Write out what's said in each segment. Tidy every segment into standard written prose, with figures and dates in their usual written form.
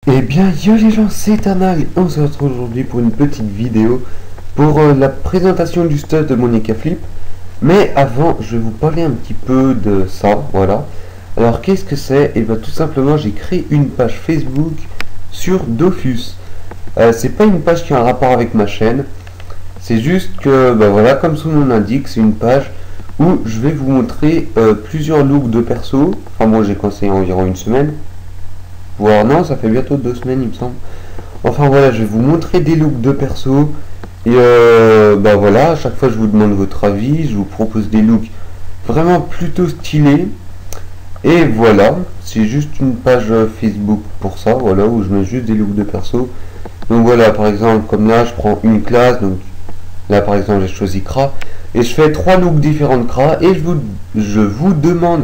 Eh bien yo les gens, c'est Eternal et on se retrouve aujourd'hui pour une petite vidéo pour la présentation du stuff de Monica Flip. Mais avant, je vais vous parler un petit peu de ça, voilà. Alors qu'est-ce que c'est? Et bien tout simplement, j'ai créé une page Facebook sur Dofus. C'est pas une page qui a un rapport avec ma chaîne, c'est juste que, ben voilà, comme son nom l'indique, c'est une page où je vais vous montrer plusieurs looks de perso. Enfin moi j'ai commencé environ une semaine. Voire non, ça fait bientôt 2 semaines il me semble. Enfin voilà, je vais vous montrer des looks de perso. Et bah voilà, à chaque fois je vous demande votre avis, je vous propose des looks vraiment plutôt stylés. Et voilà, c'est juste une page Facebook pour ça, voilà, où je mets juste des looks de perso. Donc voilà, par exemple, comme là je prends une classe, donc là par exemple j'ai choisi Kra. Et je fais 3 looks différents de Kra et je vous demande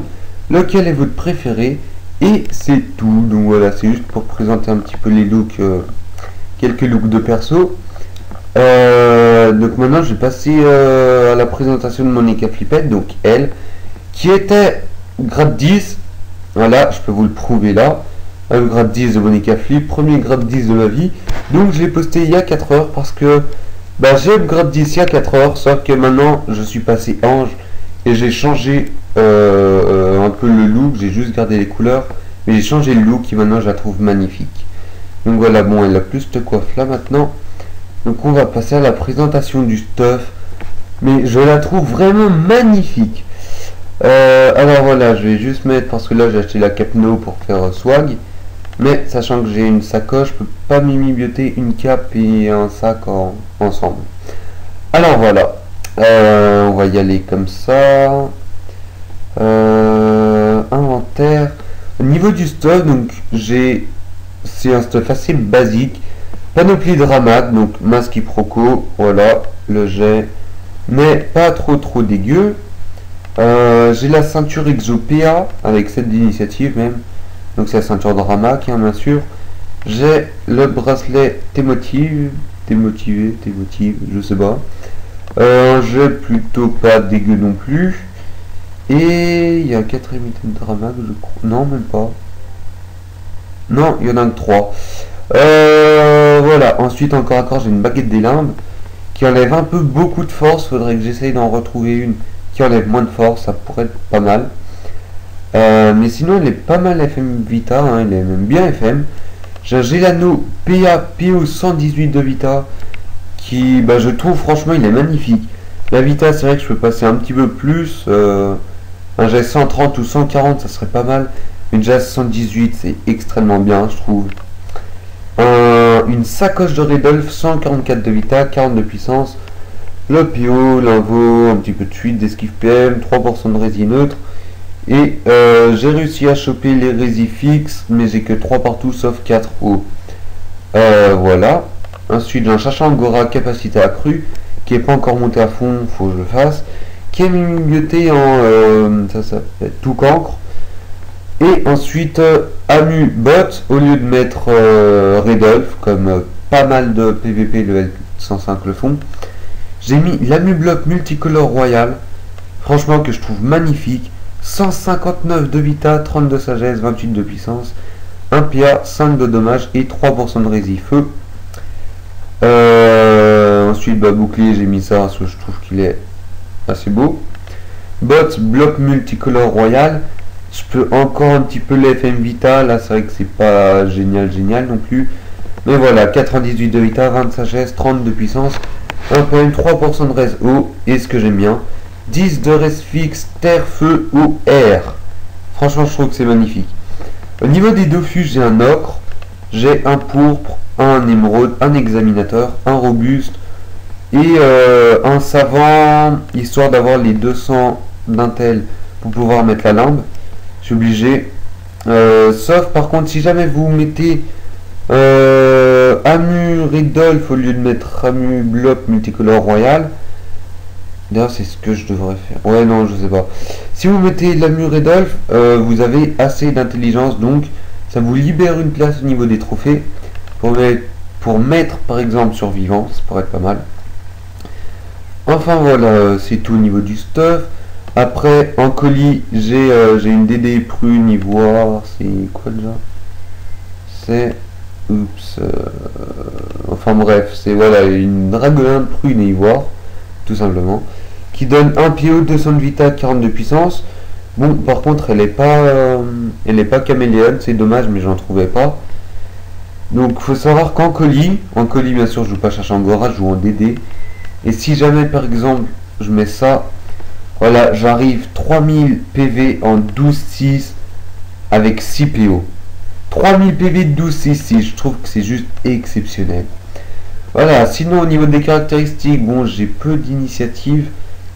lequel est votre préféré. Et c'est tout, donc voilà, c'est juste pour présenter un petit peu les looks, quelques looks de perso. Donc maintenant je vais passer à la présentation de Monica Flippette, donc elle, qui était grade 10, voilà, je peux vous le prouver là, le grade 10 de Monica Flip, premier grade 10 de ma vie, donc je l'ai posté il y a 4 heures parce que bah, j'ai le grade 10 il y a 4 heures, sauf que maintenant je suis passé ange et j'ai changé un peu le look, j'ai juste gardé les couleurs, mais j'ai changé le look et maintenant je la trouve magnifique. Donc voilà, bon, elle a plus de coiffe là maintenant. Donc on va passer à la présentation du stuff, mais je la trouve vraiment magnifique. Alors voilà, je vais juste mettre, parce que là j'ai acheté la Capno pour faire swag, mais sachant que j'ai une sacoche, je peux pas m'imibioter une cape et un sac ensemble. Alors voilà, on va y aller comme ça. Inventaire. Au niveau du stuff, donc c'est un stuff assez basique. Panoplie de Ramak, donc masque Iproco, voilà, le jet, mais pas trop dégueu. J'ai la ceinture ExoPA avec cette d'initiative même, donc c'est la ceinture de Ramak, hein, bien sûr. J'ai le bracelet T-Motive, je sais pas. Un jet plutôt pas dégueu non plus. Et il y a 4 item de Ramak, je crois. Non, même pas. Non, il y en a que 3. Voilà. Ensuite, encore, j'ai une baguette des limbes qui enlève un peu beaucoup de force. Faudrait que j'essaye d'en retrouver une qui enlève moins de force. Ça pourrait être pas mal. Mais sinon, elle est pas mal FM Vita. Hein, elle est même bien FM. J'ai un Gelano PA PO 118 de Vita qui, bah, je trouve franchement, il est magnifique. La Vita, c'est vrai que je peux passer un petit peu plus. Un GS 130 ou 140, ça serait pas mal. Une GS 118, c'est extrêmement bien, je trouve. Une sacoche de Redolph, 144 de Vita, 40 de puissance. Le PO, l'invo, un petit peu de fuite, d'esquive PM, 3% de résine neutre. Et j'ai réussi à choper les résines fixes, mais j'ai que 3 partout, sauf 4 hauts. Voilà. Ensuite, j'ai un chercheur Angora capacité accrue, qui n'est pas encore monté à fond, faut que je le fasse. Qui est mimioté en ça s'appelle tout cancre. Et ensuite Amu Bot, au lieu de mettre Redolph comme pas mal de PVP level 105 le font, j'ai mis l'Amu Bloc multicolore royal, franchement que je trouve magnifique. 159 de vita, 30 de sagesse, 28 de puissance, 1 PA, 5 de dommage et 3% de rési feu. Ensuite bah, bouclier, j'ai mis ça parce que je trouve qu'il est assez beau. Bot bloc multicolore royal, je peux encore un petit peu l'FM Vita, là c'est vrai que c'est pas génial non plus, mais voilà, 98 de Vita, 20 de sagesse, 30 de puissance, 1.3%, 3% de res eau, et ce que j'aime bien, 10 de res fixe, terre, feu, eau, air. Franchement je trouve que c'est magnifique. Au niveau des Dofus, j'ai un ocre, j'ai un pourpre, un émeraude, un examinateur, un robuste, et un savant, histoire d'avoir les 200 d'intel pour pouvoir mettre la lampe. Je suis obligé. Sauf par contre, si jamais vous mettez Amu Redolph au lieu de mettre Amu Bloc multicolore royal, d'ailleurs c'est ce que je devrais faire. Ouais, non, je sais pas. Si vous mettez l'Amu Redolph, vous avez assez d'intelligence, donc ça vous libère une place au niveau des trophées pour mettre par exemple survivant, ça pourrait être pas mal. Enfin voilà, c'est tout au niveau du stuff. Après, en colis, j'ai une DD prune ivoire. C'est quoi déjà? C'est Oups. Enfin bref, c'est voilà une Dragolin prune et ivoire, tout simplement, qui donne 1 PO, 200 de vita, 40 de puissance. Bon, par contre, elle est pas caméléone, c'est dommage, mais j'en trouvais pas. Donc, faut savoir qu'en colis, bien sûr, je joue pas Chachangora, je joue en DD. Et si jamais, par exemple, je mets ça, voilà, j'arrive 3000 PV en 12-6 avec 6 PO. 3000 PV de 12-6, je trouve que c'est juste exceptionnel. Voilà, sinon au niveau des caractéristiques, bon, j'ai peu d'initiative.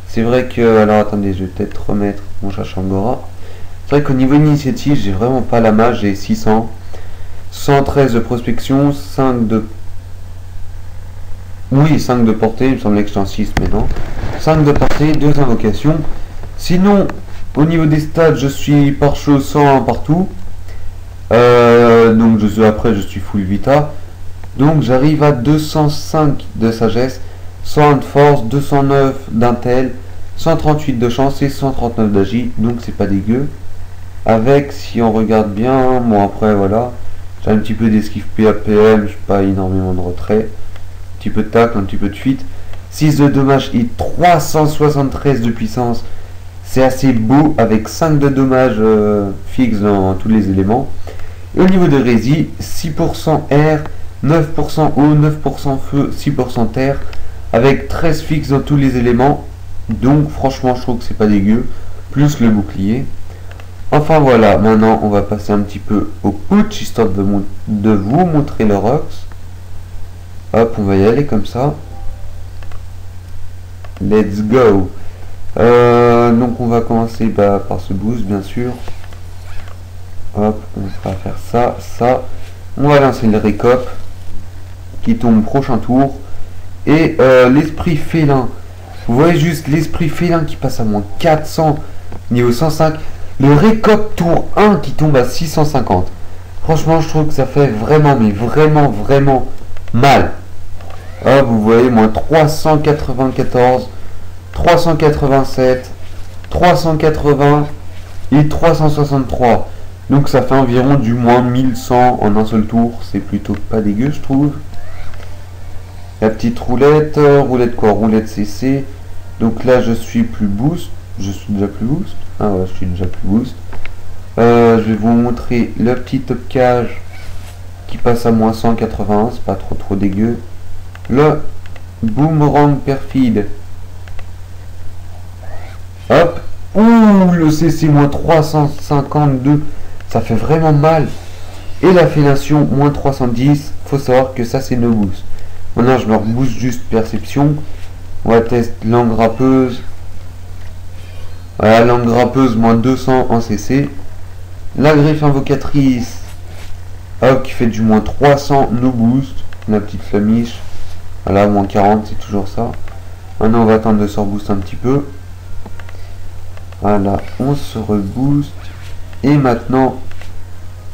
C'est vrai que, alors attendez, je vais peut-être remettre mon Chachangora. C'est vrai qu'au niveau initiative, j'ai vraiment pas la masse, j'ai 600. 113 de prospection, 5 de... Oui, 5 de portée, il me semblait que j'étais en 6, mais non. 5 de portée, 2 invocations. Sinon, au niveau des stats, je suis par chose 101 partout. Donc après, je suis full vita. Donc j'arrive à 205 de sagesse, 101 de force, 209 d'intel, 138 de chance et 139 d'agi. Donc c'est pas dégueu. Avec, si on regarde bien, bon après voilà. J'ai un petit peu d'esquive PAPM, je pas énormément de retrait. Un petit peu de tacle, un petit peu de fuite. 6 de dommage et 373 de puissance. C'est assez beau avec 5 de dommage fixe dans tous les éléments. Et au niveau de rési, 6% air, 9% eau, 9% feu, 6% terre. Avec 13 fixes dans tous les éléments. Donc franchement je trouve que c'est pas dégueu. Plus le bouclier. Enfin voilà, maintenant on va passer un petit peu au putsch, histoire de vous montrer le Rox. Hop, on va y aller comme ça. Let's go. Donc on va commencer par ce boost, bien sûr. Hop, on va faire ça, ça. On va lancer le récop, qui tombe prochain tour. Et l'esprit félin. Vous voyez juste l'esprit félin qui passe à moins 400, niveau 105. Le récop tour 1 qui tombe à 650. Franchement, je trouve que ça fait vraiment, mais vraiment, vraiment mal. Hop, vous voyez, moins 394, 387, 380 et 363. Donc ça fait environ du moins 1100 en un seul tour. C'est plutôt pas dégueu, je trouve. La petite roulette, roulette quoi? Roulette CC. Donc là, je suis plus boost. Je suis déjà plus boost. Ah ouais, je suis déjà plus boost. Je vais vous montrer le petit top cage qui passe à moins 180. C'est pas trop dégueu. Le boomerang perfide. Hop. Ouh, le CC moins 352. Ça fait vraiment mal. Et la fellation moins 310. Faut savoir que ça c'est no boost. Maintenant je leur booste juste perception. On va tester langue râpeuse. Voilà, langue râpeuse moins 200 en CC. La griffe invocatrice. Hop, qui fait du moins 300 no boost. La petite flamiche. Voilà, moins 40, c'est toujours ça. Maintenant on va attendre de se rebooster un petit peu. Voilà, on se rebooste. Et maintenant,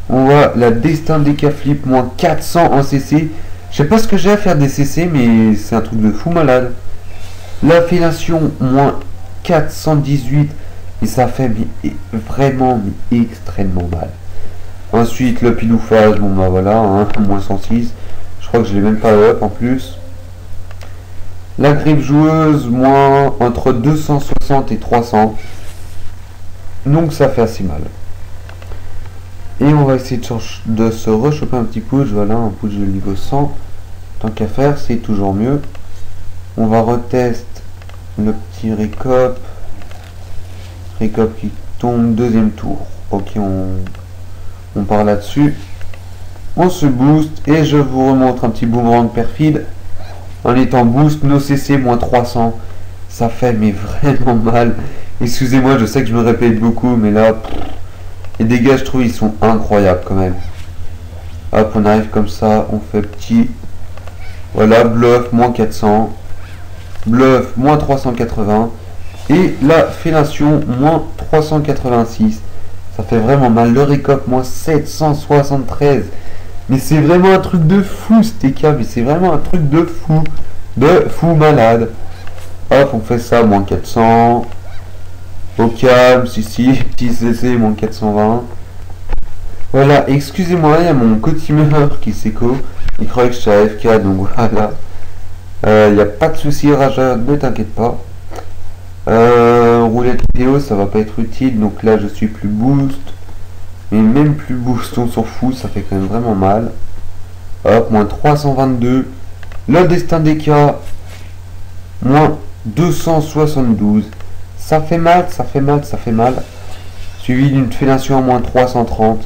on voit la destin des flip moins 400 en CC. Je sais pas ce que j'ai à faire des CC, mais c'est un truc de fou malade. La fellation moins 418. Et ça fait vraiment extrêmement mal. Ensuite, le pilouphage, bon bah voilà, hein, moins 106. Je crois que je l'ai même pas up en plus. La griffe joueuse, moins entre 260 et 300. Donc ça fait assez mal. Et on va essayer de se rechoper un petit push. Voilà, un push de niveau 100. Tant qu'à faire, c'est toujours mieux. On va retester le petit récop. Récop qui tombe deuxième tour. Ok, on part là-dessus. On se booste et je vous remontre un petit boomerang perfide. En étant boost, nos CC moins 300. Ça fait mais vraiment mal. Excusez-moi, je sais que je me répète beaucoup, mais là, les dégâts, je trouve, ils sont incroyables quand même. Hop, on arrive comme ça, on fait petit. Voilà, bluff, moins 400. Bluff, moins 380. Et la fellation, moins 386. Ça fait vraiment mal. Le récop, moins 773. Mais c'est vraiment un truc de fou, ce TK. Mais c'est vraiment un truc de fou. De fou malade. Hop, on fait ça, moins 400. Au calme, si, petit CC, moins 420. Voilà, excusez-moi, il y a mon co-teamer qui s'écho. Il croyait que j'étais AFK, donc voilà. Il n'y a pas de souci, rageur, ne t'inquiète pas. Roulette vidéo, ça va pas être utile, donc là je suis plus boost. Mais même plus boost, on s'en fout, ça fait quand même vraiment mal. Hop, moins 322. Le destin des cas, moins 272. Ça fait mal, ça fait mal, ça fait mal. Suivi d'une fellation à moins 330.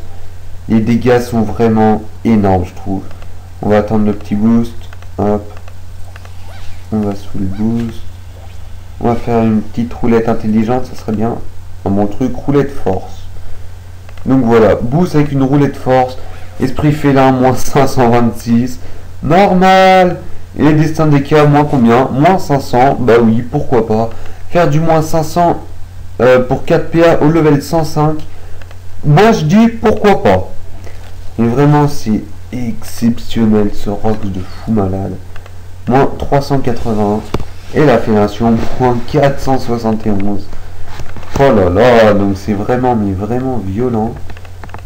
Les dégâts sont vraiment énormes, je trouve. On va attendre le petit boost. Hop. On va sous le boost. On va faire une petite roulette intelligente, ça serait bien. Un bon truc, roulette force. Donc voilà, boost avec une roulette force. Esprit félin, moins 526. Normal. Et les destins des cas, moins combien? Moins 500. Bah oui, pourquoi pas. Faire du moins 500 pour 4 PA au level 105. Moi je dis pourquoi pas. Mais vraiment c'est exceptionnel ce Rox de fou malade. Moins 381. Et la fellation, moins 471. Oh là là, donc c'est vraiment, mais vraiment violent.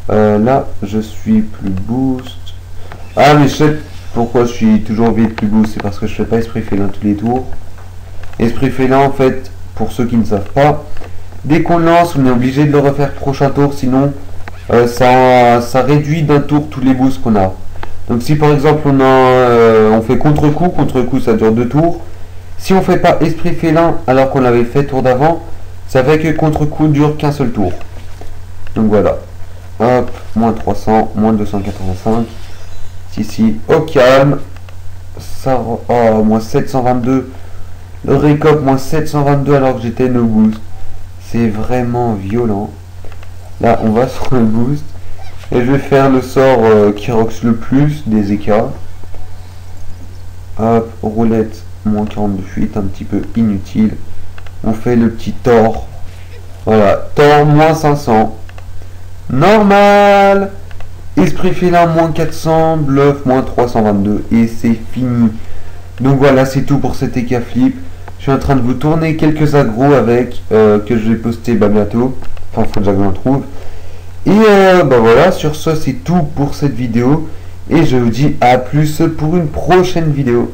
Là, je suis plus boost. Ah, mais je sais pourquoi je suis toujours obligé de plus boost. C'est parce que je fais pas esprit félin tous les tours. Esprit félin, en fait, pour ceux qui ne savent pas, dès qu'on lance, on est obligé de le refaire prochain tour. Sinon, ça réduit d'un tour tous les boosts qu'on a. Donc si par exemple on fait contre-coup ça dure 2 tours. Si on fait pas esprit félin alors qu'on l'avait fait tour d'avant, ça fait que contre-coup dure qu'un seul tour. Donc voilà. Hop, moins 300, moins 285. Si, au calme. Ça, oh, moins 722. Le récop, moins 722 alors que j'étais no boost. C'est vraiment violent. Là, on va sur le boost. Et je vais faire le sort qui rox le plus des écarts. Hop, roulette, moins 40 de fuite, un petit peu inutile. On fait le petit tort. Voilà, tort, moins 500. Normal. Esprit félin, moins 400. Bluff, moins 322. Et c'est fini. Donc voilà, c'est tout pour cet écart flip. Je suis en train de vous tourner quelques agros avec, que je vais poster bientôt. Enfin, faut déjà que j'en trouve. Et bah voilà, sur ce c'est tout pour cette vidéo. Et je vous dis à plus pour une prochaine vidéo.